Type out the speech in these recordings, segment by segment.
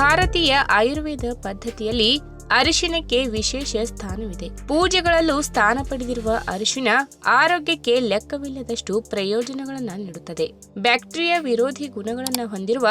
ಭಾರತೀಯ ಆಯುರ್ವೇದ ಪದ್ಧತಿಯಲ್ಲಿ ಅರಿಶಿನಕ್ಕೆ ವಿಶೇಷ ಸ್ಥಾನವಿದೆ. ಪೂಜೆಗಳಲ್ಲೂ ಸ್ಥಾನ ಪಡೆದಿರುವ ಅರಿಶಿನ ಆರೋಗ್ಯಕ್ಕೆ ಲೆಕ್ಕವಿಲ್ಲದಷ್ಟು ಪ್ರಯೋಜನಗಳನ್ನು ನೀಡುತ್ತದೆ. ಬ್ಯಾಕ್ಟೀರಿಯಾ ವಿರೋಧಿ ಗುಣಗಳನ್ನು ಹೊಂದಿರುವ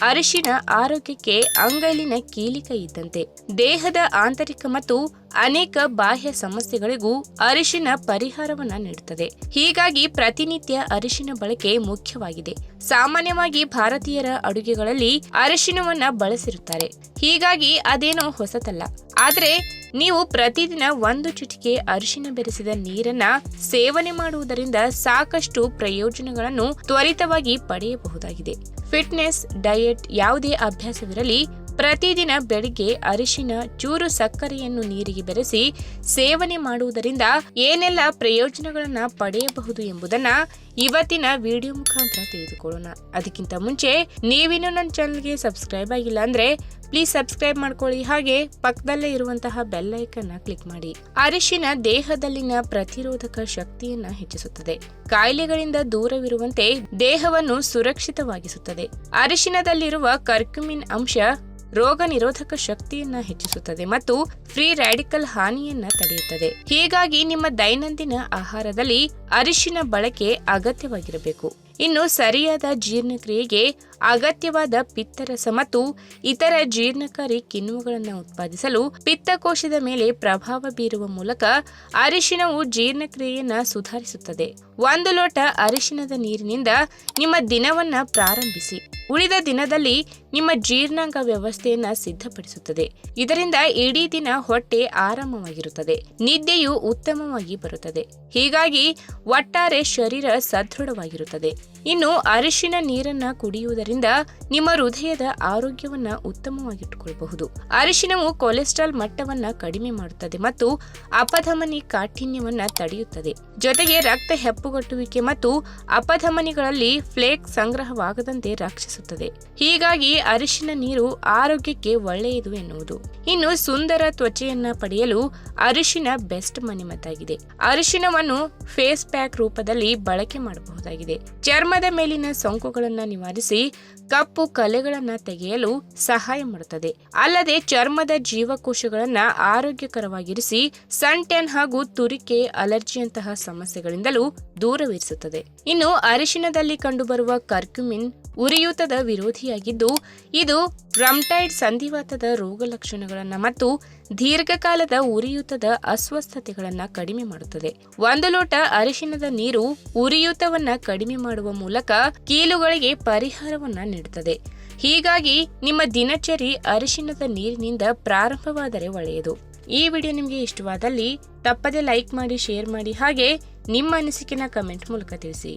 ಅರಿಶಿನ ಆರೋಗ್ಯಕ್ಕೆ ಅಂಗೈಲಿನ ಕೀಲಿಕೈ ಇದ್ದಂತೆ. ದೇಹದ ಆಂತರಿಕ ಮತ್ತು ಅನೇಕ ಬಾಹ್ಯ ಸಮಸ್ಯೆಗಳಿಗೂ ಅರಿಶಿನ ಪರಿಹಾರವನ್ನ ನೀಡುತ್ತದೆ. ಹೀಗಾಗಿ ಪ್ರತಿನಿತ್ಯ ಅರಿಶಿನ ಬಳಕೆ ಮುಖ್ಯವಾಗಿದೆ. ಸಾಮಾನ್ಯವಾಗಿ ಭಾರತೀಯರ ಅಡುಗೆಗಳಲ್ಲಿ ಅರಿಶಿನವನ್ನ ಬಳಸಿರುತ್ತಾರೆ. ಹೀಗಾಗಿ ಅದೇನೋ ಹೊಸತಲ್ಲ. ಆದ್ರೆ ನೀವು ಪ್ರತಿದಿನ 1 ಚಿಟಿಕೆ ಅರಿಶಿನ ಬೆರೆಸಿದ ನೀರನ್ನ ಸೇವನೆ ಮಾಡುವುದರಿಂದ ಸಾಕಷ್ಟು ಪ್ರಯೋಜನಗಳನ್ನು ತ್ವರಿತವಾಗಿ ಪಡೆಯಬಹುದಾಗಿದೆ. ಫಿಟ್ನೆಸ್, ಡಯಟ್ ಯಾವುದೇ ಅಭ್ಯಾಸವಿರಲಿ, ಪ್ರತಿದಿನ ಬೆಳಿಗ್ಗೆ ಅರಿಶಿನ ಚೂರು ಸಕ್ಕರೆಯನ್ನು ನೀರಿಗೆ ಬೆರೆಸಿ ಸೇವನೆ ಮಾಡುವುದರಿಂದ ಏನೆಲ್ಲ ಪ್ರಯೋಜನಗಳನ್ನ ಪಡೆಯಬಹುದು ಎಂಬುದನ್ನ ಇವತ್ತಿನ ವಿಡಿಯೋ ಮುಖಾಂತರ ತಿಳಿದುಕೊಳ್ಳೋಣ. ಅದಕ್ಕಿಂತ ಮುಂಚೆ ನೀವಿನ್ನು ನನ್ನ ಚಾನಲ್ಗೆ ಸಬ್ಸ್ಕ್ರೈಬ್ ಆಗಿಲ್ಲ ಅಂದ್ರೆ ಪ್ಲೀಸ್ ಸಬ್ಸ್ಕ್ರೈಬ್ ಮಾಡ್ಕೊಳ್ಳಿ. ಹಾಗೆ ಪಕ್ಕದಲ್ಲೇ ಇರುವಂತಹ ಬೆಲ್ ಐಕನ್ ಕ್ಲಿಕ್ ಮಾಡಿ. ಅರಿಶಿನ ದೇಹದಲ್ಲಿನ ಪ್ರತಿರೋಧಕ ಶಕ್ತಿಯನ್ನ ಹೆಚ್ಚಿಸುತ್ತದೆ. ಕಾಯಿಲೆಗಳಿಂದ ದೂರವಿರುವಂತೆ ದೇಹವನ್ನು ಸುರಕ್ಷಿತವಾಗಿಸುತ್ತದೆ. ಅರಿಶಿನದಲ್ಲಿರುವ ಕರ್ಕ್ಯುಮಿನ್ ಅಂಶ ರೋಗ ನಿರೋಧಕ ಶಕ್ತಿಯನ್ನ ಹೆಚ್ಚಿಸುತ್ತದೆ ಮತ್ತು ಫ್ರೀ ರ್ಯಾಡಿಕಲ್ ಹಾನಿಯನ್ನ ತಡೆಯುತ್ತದೆ. ಹೀಗಾಗಿ ನಿಮ್ಮ ದೈನಂದಿನ ಆಹಾರದಲ್ಲಿ ಅರಿಶಿನ ಬಳಕೆ ಅಗತ್ಯವಾಗಿರಬೇಕು. ಇನ್ನು ಸರಿಯಾದ ಜೀರ್ಣಕ್ರಿಯೆಗೆ ಅಗತ್ಯವಾದ ಪಿತ್ತರಸ ಮತ್ತು ಇತರ ಜೀರ್ಣಕಾರಿ ಕಿಣ್ವಗಳನ್ನು ಉತ್ಪಾದಿಸಲು ಪಿತ್ತಕೋಶದ ಮೇಲೆ ಪ್ರಭಾವ ಬೀರುವ ಮೂಲಕ ಅರಿಶಿನವು ಜೀರ್ಣಕ್ರಿಯೆಯನ್ನ ಸುಧಾರಿಸುತ್ತದೆ. 1 ಲೋಟ ಅರಿಶಿನದ ನೀರಿನಿಂದ ನಿಮ್ಮ ದಿನವನ್ನ ಪ್ರಾರಂಭಿಸಿ. ಉಳಿದ ದಿನದಲ್ಲಿ ನಿಮ್ಮ ಜೀರ್ಣಾಂಗ ವ್ಯವಸ್ಥೆಯನ್ನ ಸಿದ್ಧಪಡಿಸುತ್ತದೆ. ಇದರಿಂದ ಇಡೀ ದಿನ ಹೊಟ್ಟೆ ಆರಾಮವಾಗಿರುತ್ತದೆ, ನಿದ್ದೆಯು ಉತ್ತಮವಾಗಿ ಬರುತ್ತದೆ. ಹೀಗಾಗಿ ಒಟ್ಟಾರೆ ಶರೀರ ಸದೃಢವಾಗಿರುತ್ತದೆ. ಇನ್ನು ಅರಿಶಿನ ನೀರನ್ನ ಕುಡಿಯುವುದರಿಂದ ನಿಮ್ಮ ಹೃದಯದ ಆರೋಗ್ಯವನ್ನ ಉತ್ತಮವಾಗಿಟ್ಟುಕೊಳ್ಳಬಹುದು. ಅರಿಶಿನವು ಕೊಲೆಸ್ಟ್ರಾಲ್ ಮಟ್ಟವನ್ನ ಕಡಿಮೆ ಮಾಡುತ್ತದೆ ಮತ್ತು ಅಪಧಮನಿ ಕಾಠಿಣ್ಯವನ್ನ ತಡೆಯುತ್ತದೆ. ಜೊತೆಗೆ ರಕ್ತ ಹೆಪ್ಪುಗಟ್ಟುವಿಕೆ ಮತ್ತು ಅಪಧಮನಿಗಳಲ್ಲಿ ಫ್ಲೇಕ್ ಸಂಗ್ರಹವಾಗದಂತೆ ರಕ್ಷಿಸುತ್ತದೆ. ಹೀಗಾಗಿ ಅರಿಶಿನ ನೀರು ಆರೋಗ್ಯಕ್ಕೆ ಒಳ್ಳೆಯದು ಎನ್ನುವುದು. ಇನ್ನು ಸುಂದರ ತ್ವಚೆಯನ್ನ ಪಡೆಯಲು ಅರಿಶಿನ ಬೆಸ್ಟ್ ಮನೆಮದ್ದಾಗಿದೆ. ಅರಿಶಿನವನ್ನು ಫೇಸ್ ಪ್ಯಾಕ್ ರೂಪದಲ್ಲಿ ಬಳಕೆ ಮಾಡಬಹುದಾಗಿದೆ. ಚರ್ಮದ ಮೇಲಿನ ಸೋಂಕುಗಳನ್ನ ನಿವಾರಿಸಿ ಕಪ್ಪು ಕಲೆಗಳನ್ನ ತೆಗೆಯಲು ಸಹಾಯ ಮಾಡುತ್ತದೆ. ಅಲ್ಲದೆ ಚರ್ಮದ ಜೀವಕೋಶಗಳನ್ನ ಆರೋಗ್ಯಕರವಾಗಿರಿಸಿ ಸನ್ ಟ್ಯಾನ್ ಹಾಗೂ ತುರಿಕೆ, ಅಲರ್ಜಿಯಂತಹ ಸಮಸ್ಯೆಗಳಿಂದಲೂ ದೂರವಿರಿಸುತ್ತದೆ. ಇನ್ನು ಅರಿಶಿನದಲ್ಲಿ ಕಂಡುಬರುವ ಕರ್ಕ್ಯುಮಿನ್ ಉರಿಯೂತದ ವಿರೋಧಿಯಾಗಿದ್ದು, ಇದು ರಮ್ಟೈಡ್ ಸಂಧಿವಾತದ ರೋಗ ಲಕ್ಷಣಗಳನ್ನು ಮತ್ತು ದೀರ್ಘಕಾಲದ ಉರಿಯೂತದ ಅಸ್ವಸ್ಥತೆಗಳನ್ನು ಕಡಿಮೆ ಮಾಡುತ್ತದೆ. 1 ಲೋಟ ಅರಿಶಿನದ ನೀರು ಉರಿಯೂತವನ್ನ ಕಡಿಮೆ ಮಾಡುವ ಮೂಲಕ ಕೀಲುಗಳಿಗೆ ಪರಿಹಾರವನ್ನ ನೀಡುತ್ತದೆ. ಹೀಗಾಗಿ ನಿಮ್ಮ ದಿನಚರಿ ಅರಿಶಿನದ ನೀರಿನಿಂದ ಪ್ರಾರಂಭವಾದರೆ ಒಳ್ಳೆಯದು. ಈ ವಿಡಿಯೋ ನಿಮಗೆ ಇಷ್ಟವಾದಲ್ಲಿ ತಪ್ಪದೆ ಲೈಕ್ ಮಾಡಿ, ಶೇರ್ ಮಾಡಿ, ಹಾಗೆ ನಿಮ್ಮ ಅನಿಸಿಕೆನ ಕಮೆಂಟ್ ಮೂಲಕ ತಿಳಿಸಿ.